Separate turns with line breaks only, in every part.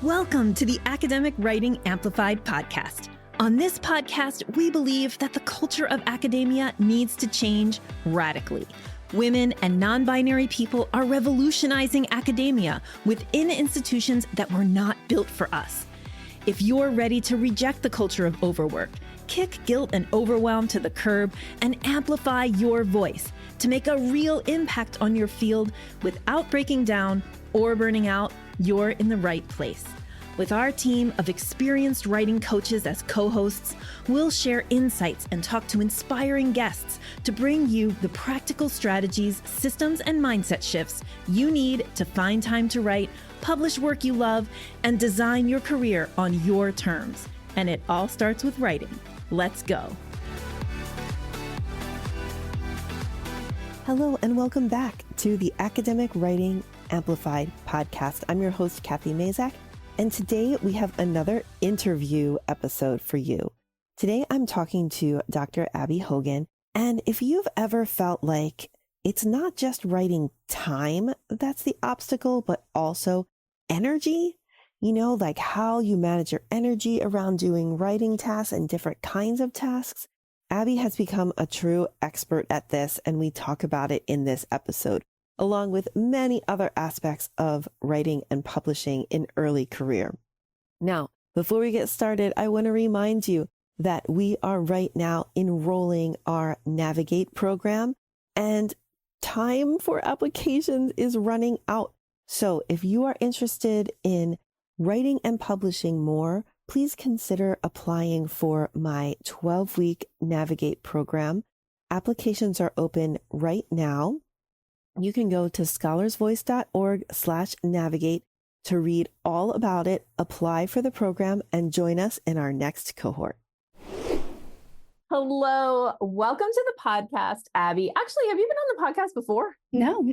Welcome to the Academic Writing Amplified podcast. On this podcast, we believe that the culture of academia needs to change radically. Women and non-binary people are revolutionizing academia within institutions that were not built for us. If you're ready to reject the culture of overwork, kick guilt and overwhelm to the curb, and amplify your voice to make a real impact on your field without breaking down or burning out, you're in the right place. With our team of experienced writing coaches as co-hosts, we'll share insights and talk to inspiring guests to bring you the practical strategies, systems, and mindset shifts you need to find time to write, publish work you love, and design your career on your terms. And it all starts with writing. Let's go.
Hello, and welcome back to the Academic Writing Amplified podcast. I'm your host, Kathy Mazak, and today we have another interview episode for you. Today I'm talking to Dr. Abby Hogan, and if you've ever felt like it's not just writing time that's the obstacle, but also energy, like how you manage your energy around doing writing tasks and different kinds of tasks, Abby has become a true expert at this, and we talk about it in this episode, along with many other aspects of writing and publishing in early career. Now, before we get started, I want to remind you that we are right now enrolling our Navigate program, and time for applications is running out. So if you are interested in writing and publishing more, please consider applying for my 12-week Navigate program. Applications are open right now. You can go to scholarsvoice.org/navigate to read all about it, apply for the program, and join us in our next cohort.
Hello, welcome to the podcast, Abby. Actually, have you been on the podcast before?
No.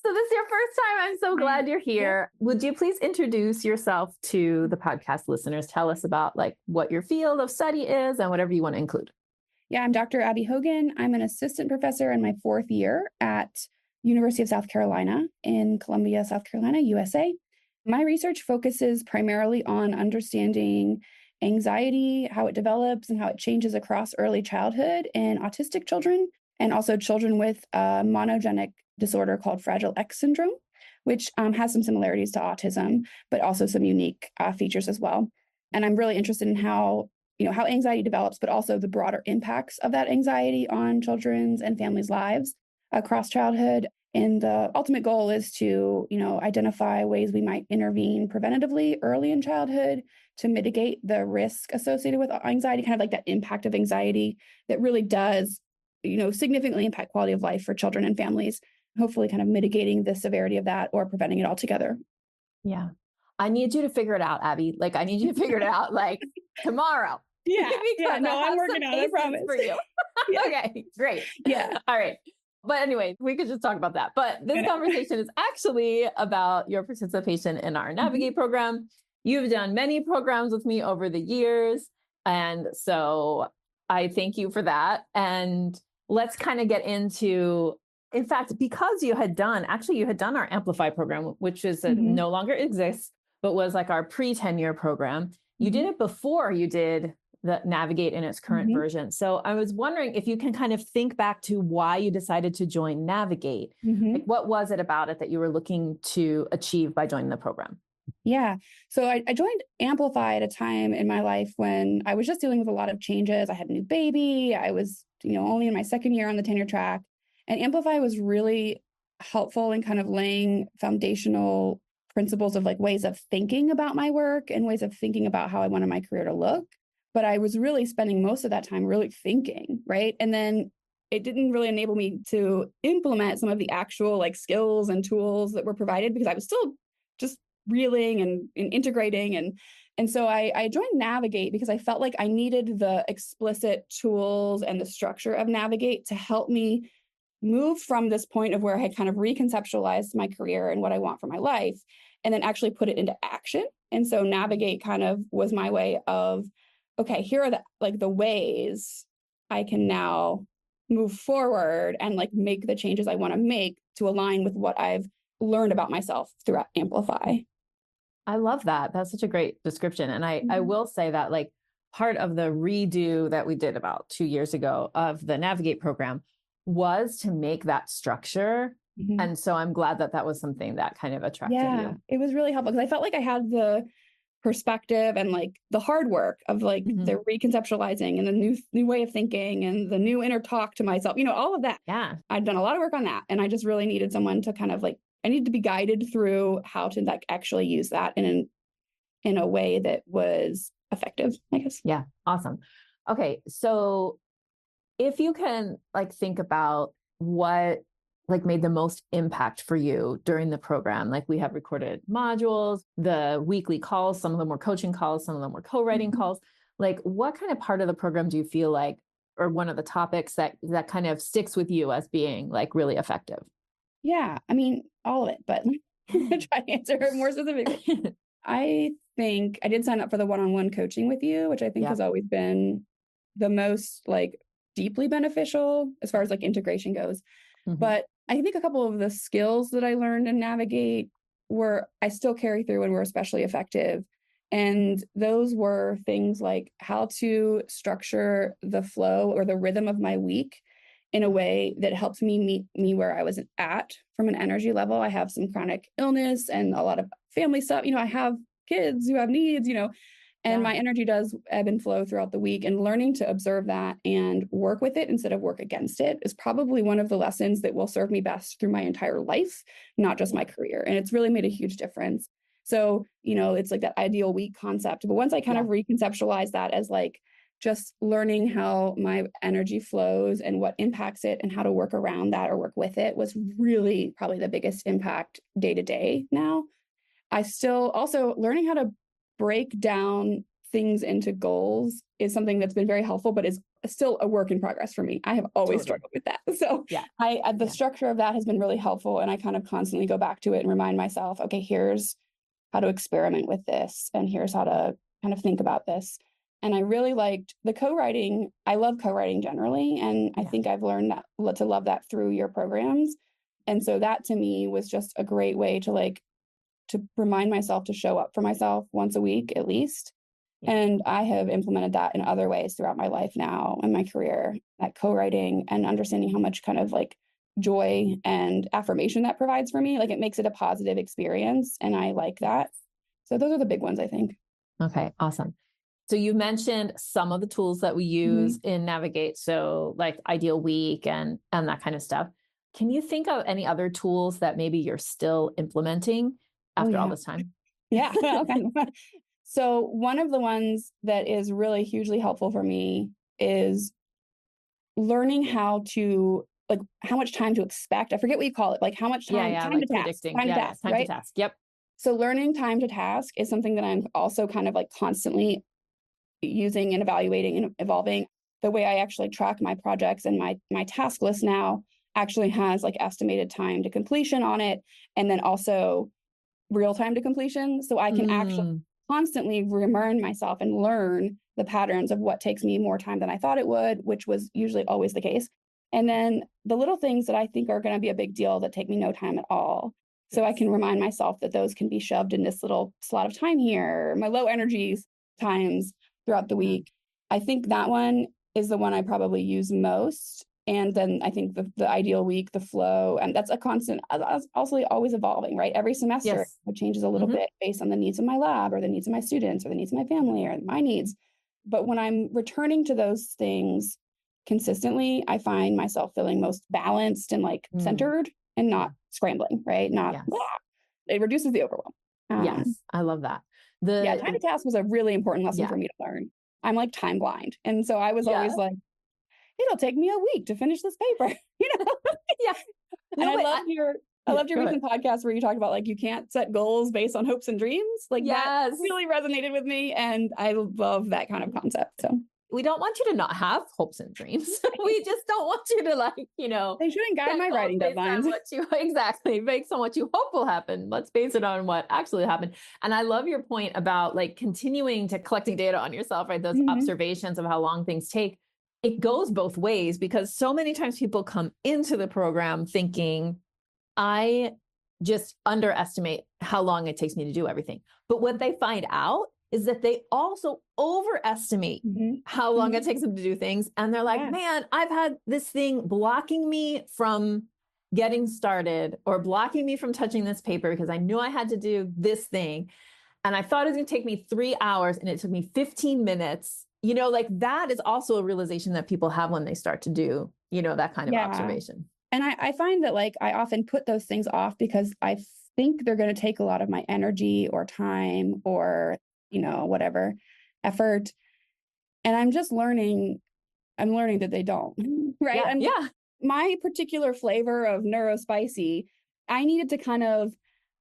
So this is your first time. I'm so glad you're here. Yeah. Would you please introduce yourself to the podcast listeners? Tell us about what your field of study is and whatever you want to include.
Yeah, I'm Dr. Abby Hogan. I'm an assistant professor in my 4th year at University of South Carolina in Columbia, South Carolina, USA. My research focuses primarily on understanding anxiety, how it develops and how it changes across early childhood in autistic children, and also children with a monogenic disorder called Fragile X syndrome, which has some similarities to autism, but also some unique features as well. And I'm really interested in how anxiety develops, but also the broader impacts of that anxiety on children's and families' lives across childhood. And the ultimate goal is to, identify ways we might intervene preventatively early in childhood to mitigate the risk associated with anxiety, kind of like that impact of anxiety that really does, significantly impact quality of life for children and families, hopefully kind of mitigating the severity of that or preventing it altogether.
Yeah. I need you to figure it out, Abby. I need you to figure it out tomorrow.
Yeah. No, I'm working on it, I promise.
For you. Yeah. Okay, great.
Yeah.
All right. But anyway, we could just talk about that. But this conversation is actually about your participation in our Navigate program. You've done many programs with me over the years. And so I thank you for that. And let's kind of get into, in fact, because you had done our Amplify program, which is no longer exists, but was our pre-tenure program. You did it before you did the Navigate in its current version. So I was wondering if you can kind of think back to why you decided to join Navigate. What was it about it that you were looking to achieve by joining the program?
Yeah. So I joined Amplify at a time in my life when I was just dealing with a lot of changes. I had a new baby. I was, only in my 2nd year on the tenure track. And Amplify was really helpful in kind of laying foundational principles of ways of thinking about my work and ways of thinking about how I wanted my career to look. But I was really spending most of that time really thinking, right? And then it didn't really enable me to implement some of the actual skills and tools that were provided because I was still just reeling and integrating. And so I joined Navigate because I felt like I needed the explicit tools and the structure of Navigate to help me move from this point of where I had kind of reconceptualized my career and what I want for my life, and then actually put it into action. And so Navigate kind of was my way of, okay, here are the ways I can now move forward and make the changes I want to make to align with what I've learned about myself throughout Amplify.
I love that. That's such a great description. And I will say that like part of the redo that we did about 2 years ago of the Navigate program was to make that structure.
Mhm.
And so I'm glad that that was something that kind of attracted you.
It was really helpful because I felt like I had the perspective and like the hard work of like the reconceptualizing and the new way of thinking and the new inner talk to myself, all of that.
Yeah.
I'd done a lot of work on that. And I just really needed someone to kind of like, I needed to be guided through how to like actually use that in a way that was effective, I guess.
Yeah. Awesome. Okay. So if you can like think about what like made the most impact for you during the program, like we have recorded modules, the weekly calls, some of them were coaching calls, some of them were co-writing calls. Like what kind of part of the program do you feel like, or one of the topics that kind of sticks with you as being like really effective?
Yeah. I mean, all of it, but I'm going to try to answer it more specifically. I think I did sign up for the one-on-one coaching with you, which I think has always been the most like deeply beneficial as far as like integration goes. But I think a couple of the skills that I learned in Navigate I still carry through and were especially effective. And those were things like how to structure the flow or the rhythm of my week in a way that helped me meet me where I was at from an energy level. I have some chronic illness and a lot of family stuff. I have kids who have needs, and my energy does ebb and flow throughout the week, and learning to observe that and work with it instead of work against it is probably one of the lessons that will serve me best through my entire life, not just my career. And it's really made a huge difference. So, it's like that ideal week concept. But once I kind of reconceptualize that as like just learning how my energy flows and what impacts it and how to work around that or work with it was really probably the biggest impact day to day now. I still also learning how to break down things into goals is something that's been very helpful, but is still a work in progress for me. I have always struggled with that. So the structure of that has been really helpful. And I kind of constantly go back to it and remind myself, okay, here's how to experiment with this. And here's how to kind of think about this. And I really liked the co-writing. I love co-writing generally. And I think I've learned that to love that through your programs. And so that to me was just a great way to remind myself to show up for myself once a week at least. And I have implemented that in other ways throughout my life now and my career, that co-writing and understanding how much kind of like joy and affirmation that provides for me. Like it makes it a positive experience. And I like that. So those are the big ones, I think.
Okay, awesome. So you mentioned some of the tools that we use in Navigate. So like Ideal Week and that kind of stuff. Can you think of any other tools that maybe you're still implementing after all this time?
Yeah. Okay. So one of the ones that is really hugely helpful for me is learning how much time to expect. I forget what you call it. Like how much time, time
like
to task.
predicting.
Time to task, right?
To task. Yep.
So learning time to task is something that I'm also kind of like constantly using and evaluating and evolving. The way I actually track my projects and my task list now actually has like estimated time to completion on it. And then also real time to completion. So I can actually constantly remind myself and learn the patterns of what takes me more time than I thought it would, which was usually always the case. And then the little things that I think are going to be a big deal that take me no time at all. So I can remind myself that those can be shoved in this little slot of time here, my low energy times throughout the week. I think that one is the one I probably use most. And then I think the ideal week, the flow, and that's a constant, also always evolving, right? Every semester it changes a little bit based on the needs of my lab or the needs of my students or the needs of my family or my needs. But when I'm returning to those things consistently, I find myself feeling most balanced and like centered and not scrambling, right? It reduces the overwhelm.
Yes, I love that.
Time to task was a really important lesson for me to learn. I'm like time blind. And so I was always like, it'll take me a week to finish this paper, And I loved your recent podcast where you talked about like, you can't set goals based on hopes and dreams. Like that really resonated with me. And I love that kind of concept. So
we don't want you to not have hopes and dreams. We just don't want you to
they shouldn't guide my writing deadlines.
Exactly. Based on what you hope will happen. Let's base it on what actually happened. And I love your point about like continuing to collecting data on yourself, right? Those observations of how long things take. It goes both ways because so many times people come into the program thinking, I just underestimate how long it takes me to do everything. But what they find out is that they also overestimate how long it takes them to do things. And they're like, man, I've had this thing blocking me from getting started or blocking me from touching this paper because I knew I had to do this thing. And I thought it was going to take me 3 hours and it took me 15 minutes. You know, like that is also a realization that people have when they start to do, you know, that kind of observation.
And I find that like I often put those things off because I think they're going to take a lot of my energy or time or, you know, whatever effort. And I'm learning that they don't, right? My particular flavor of neurospicy, I needed to kind of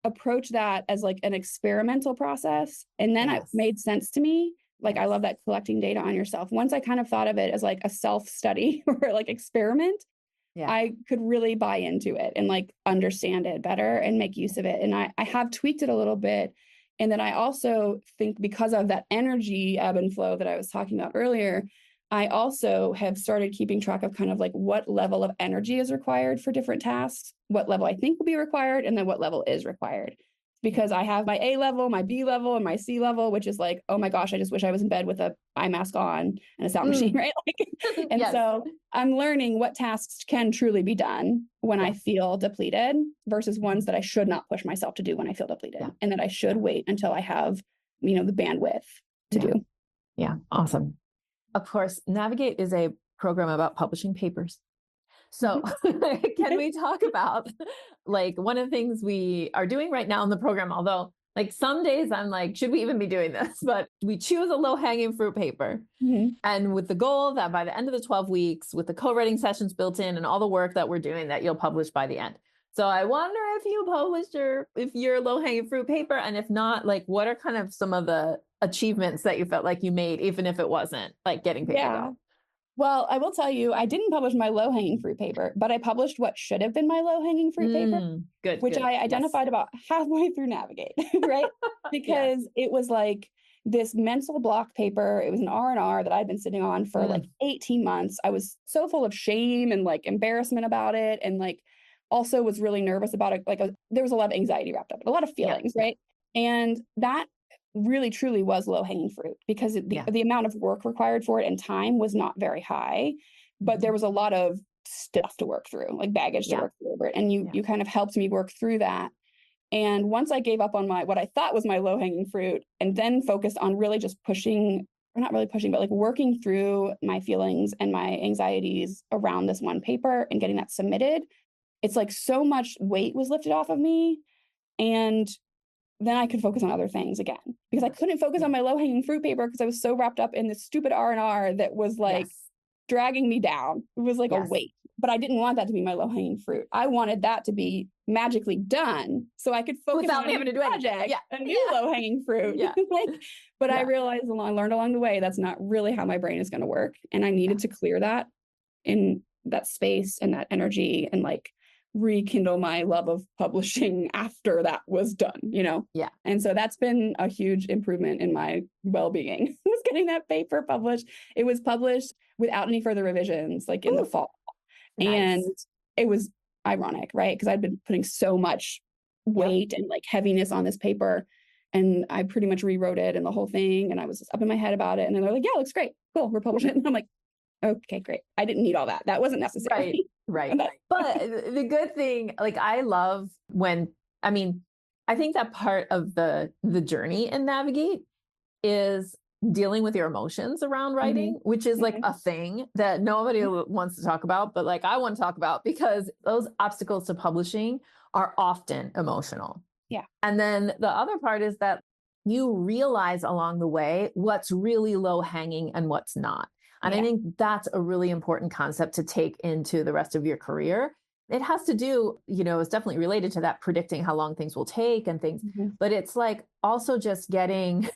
approach that as like an experimental process. And then it made sense to me. Like, I love that collecting data on yourself. Once I kind of thought of it as like a self-study or like experiment, I could really buy into it and like understand it better and make use of it. And I have tweaked it a little bit. And then I also think because of that energy ebb and flow that I was talking about earlier, I also have started keeping track of kind of like what level of energy is required for different tasks, what level I think will be required, and then what level is required. Because I have my A level, my B level, and my C level, which is like, oh my gosh, I just wish I was in bed with a eye mask on and a sound machine, right? Like, and so I'm learning what tasks can truly be done when I feel depleted versus ones that I should not push myself to do when I feel depleted, and that I should wait until I have, you know, the bandwidth to do.
Yeah, awesome. Of course, Navigate is a program about publishing papers. So can we talk about like one of the things we are doing right now in the program, although like some days I'm like, should we even be doing this? But we choose a low hanging fruit paper. And with the goal that by the end of the 12 weeks, with the co-writing sessions built in and all the work that we're doing, that you'll publish by the end. So I wonder if you published your low hanging fruit paper. And if not, like what are kind of some of the achievements that you felt like you made, even if it wasn't like getting paid to go?
Well, I will tell you, I didn't publish my low-hanging fruit paper, but I published what should have been my low-hanging fruit paper, which I identified about halfway through Navigate, right? Because it was like this mental block paper. It was an R&R that I'd been sitting on for like 18 months. I was so full of shame and like embarrassment about it, and like also was really nervous about it. Like there was a lot of anxiety wrapped up, a lot of feelings, right? And that really truly was low-hanging fruit because the amount of work required for it and time was not very high, but there was a lot of stuff to work through, like baggage to work through over it. And you kind of helped me work through that. And once I gave up on what I thought was my low-hanging fruit and then focused on really just pushing, or not really pushing, but like working through my feelings and my anxieties around this one paper and getting that submitted, it's like so much weight was lifted off of me. And then I could focus on other things again, because I couldn't focus on my low-hanging fruit paper because I was so wrapped up in this stupid R&R that was like dragging me down. It was like a weight, but I didn't want that to be my low-hanging fruit. I wanted that to be magically done so I could focus
without
on
having to do anything.
A new low-hanging fruit. But I realized I learned along the way, that's not really how my brain is going to work. And I needed to clear that in that space and that energy and like rekindle my love of publishing after that was done, you know? And so that's been a huge improvement in my well-being, was getting that paper published. It was published without any further revisions, like in the fall. And it was ironic, right? Because I'd been putting so much weight and like heaviness on this paper, and I pretty much rewrote it and the whole thing. And I was just up in my head about it. And then they're like, yeah, it looks great. Cool. We're publishing it. And I'm like, okay, great. I didn't need all that. That wasn't necessary.
Right. But the good thing, like I love I think that part of the journey in Navigate is dealing with your emotions around writing, which is like a thing that nobody wants to talk about, but like I want to talk about, because those obstacles to publishing are often emotional. And then the other part is that you realize along the way what's really low hanging and what's not. And I think that's a really important concept to take into the rest of your career. It has to do, it's definitely related to that predicting how long things will take and things, but it's like also just getting,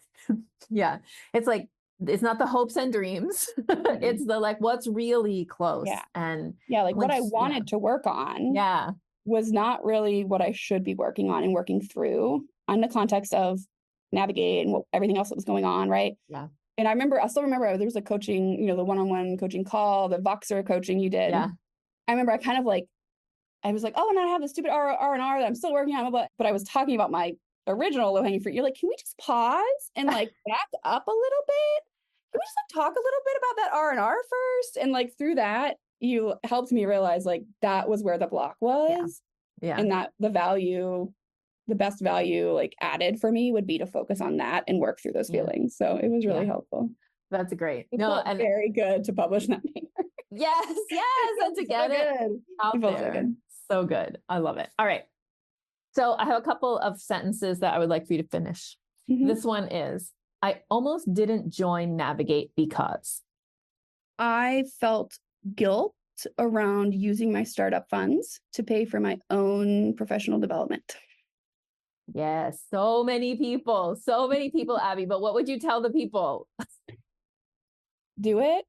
it's like, it's not the hopes and dreams. It's the like, what's really close. And
like what I wanted to work on was not really what I should be working on and working through on the context of Navigate and everything else that was going on. Right. And I still remember there was a coaching, the one-on-one coaching call, the Voxer coaching you did. I remember I kind of like, I was like, oh, and I have the stupid R&R that I'm still working on, but I was talking about my original low-hanging fruit. You're like, can we just pause and like back up a little bit? Can we just like talk a little bit about that R&R first? And like through that, you helped me realize like that was where the block was.
Yeah.
And that the best value like added for me would be to focus on that and work through those feelings. So it was really helpful.
That's great.
It felt very good to publish that paper.
Yes. And to get it out there. So good. I love it. All right. So I have a couple of sentences that I would like for you to finish.
Mm-hmm.
This one is, I almost didn't join Navigate because
I felt guilt around using my startup funds to pay for my own professional development.
Yes, so many people, Abby. But what would you tell the people?
Do it.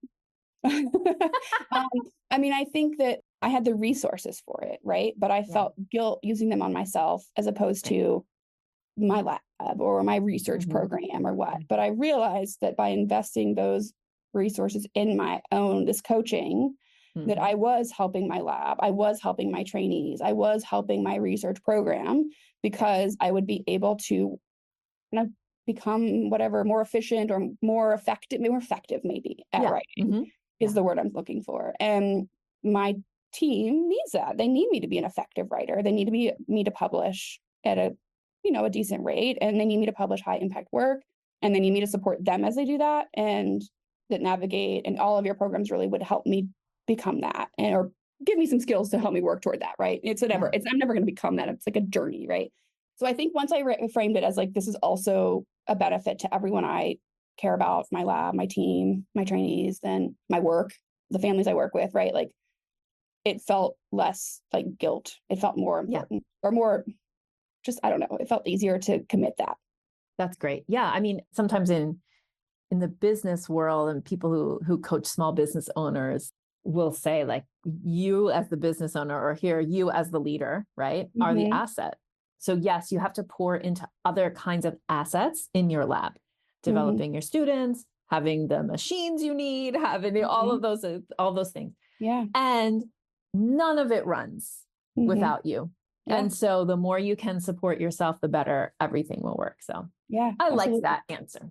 I mean, I think that I had the resources for it, right? But I felt guilt using them on myself as opposed to my lab or my research program or what. But I realized that by investing those resources in my own, this coaching, that I was helping my lab, I was helping my trainees, I was helping my research program, because I would be able to kind of become whatever, more efficient or more effective maybe at writing is the word I'm looking for. And my team needs that. They need me to be an effective writer. They need me to publish at a decent rate, and they need me to publish high impact work, and they need me to support them as they do that. And that Navigate and all of your programs really would help me become that, or give me some skills to help me work toward that. Right. I'm never going to become that. It's like a journey. Right. So I think once I framed it as like, this is also a benefit to everyone I care about, my lab, my team, my trainees, then my work, the families I work with, right? Like it felt less like guilt. It felt more important or more just, I don't know. It felt easier to commit that.
That's great. Yeah. I mean, sometimes in the business world and people who coach small business owners will say like, you as the business owner, or here, you as the leader, right, are the asset. So yes, you have to pour into other kinds of assets in your lab, developing your students, having the machines you need, having all of those things. Yeah. And none of it runs without you. Yeah. And so the more you can support yourself, the better everything will work. So yeah, I like that answer.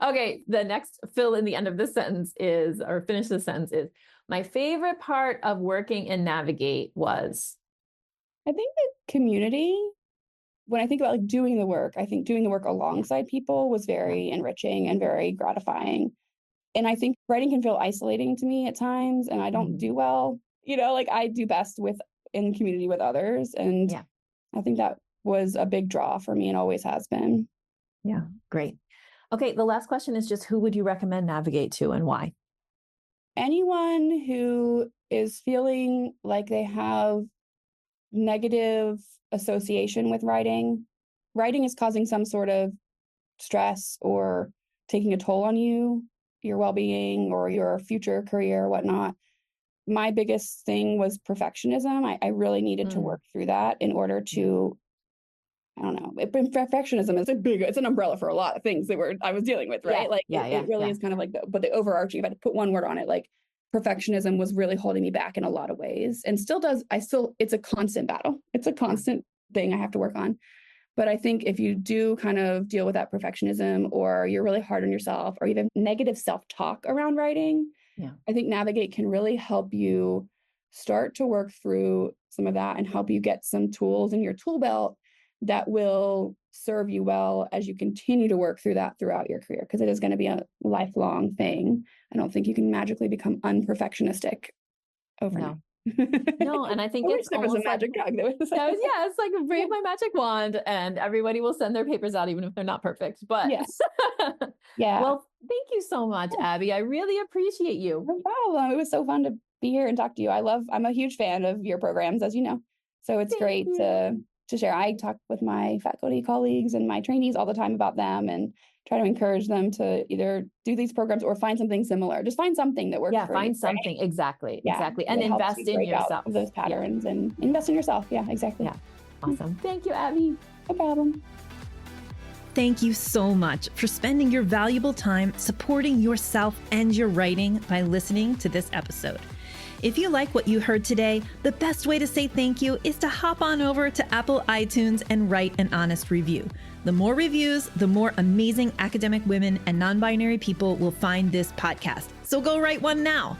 Okay. The next fill in the end of this sentence is, or finish the sentence is, my favorite part of working in Navigate was,
I think the community. When I think about like doing the work, I think doing the work alongside people was very enriching and very gratifying. And I think writing can feel isolating to me at times, and I don't do well, like I do best in community with others. And I think that was a big draw for me and always has been.
Yeah. Great. Okay. The last question is just, who would you recommend Navigate to and why?
Anyone who is feeling like they have negative association with writing is causing some sort of stress or taking a toll on you, your well-being or your future career or whatnot. My biggest thing was perfectionism. I really needed to work through that in order to, I don't know, perfectionism is it's an umbrella for a lot of things that I was dealing with, right? It really is kind of like but the overarching, if I had to put one word on it, like perfectionism was really holding me back in a lot of ways, and still does. It's a constant battle. It's a constant thing I have to work on. But I think if you do kind of deal with that perfectionism, or you're really hard on yourself, or you have negative self-talk around writing, I think Navigate can really help you start to work through some of that and help you get some tools in your tool belt that will serve you well as you continue to work through that throughout your career, because it is going to be a lifelong thing. I don't think you can magically become unperfectionistic overnight.
No, and I think it's
there was a magic drug.
It's like wave my magic wand and everybody will send their papers out even if they're not perfect. But yeah. Well, thank you so much, Abby. I really appreciate you.
No problem. It was so fun to be here and talk to you. I'm a huge fan of your programs, as you know. So it's great to share. I talk with my faculty colleagues and my trainees all the time about them and try to encourage them to either do these programs or find something similar. Just find something that works for you.
Find something. Right? Exactly. And invest in yourself.
Those patterns and invest in yourself. Yeah, exactly.
Yeah. Awesome. Thank you, Abby.
No problem.
Thank you so much for spending your valuable time supporting yourself and your writing by listening to this episode. If you like what you heard today, the best way to say thank you is to hop on over to Apple iTunes and write an honest review. The more reviews, the more amazing academic women and non-binary people will find this podcast. So go write one now.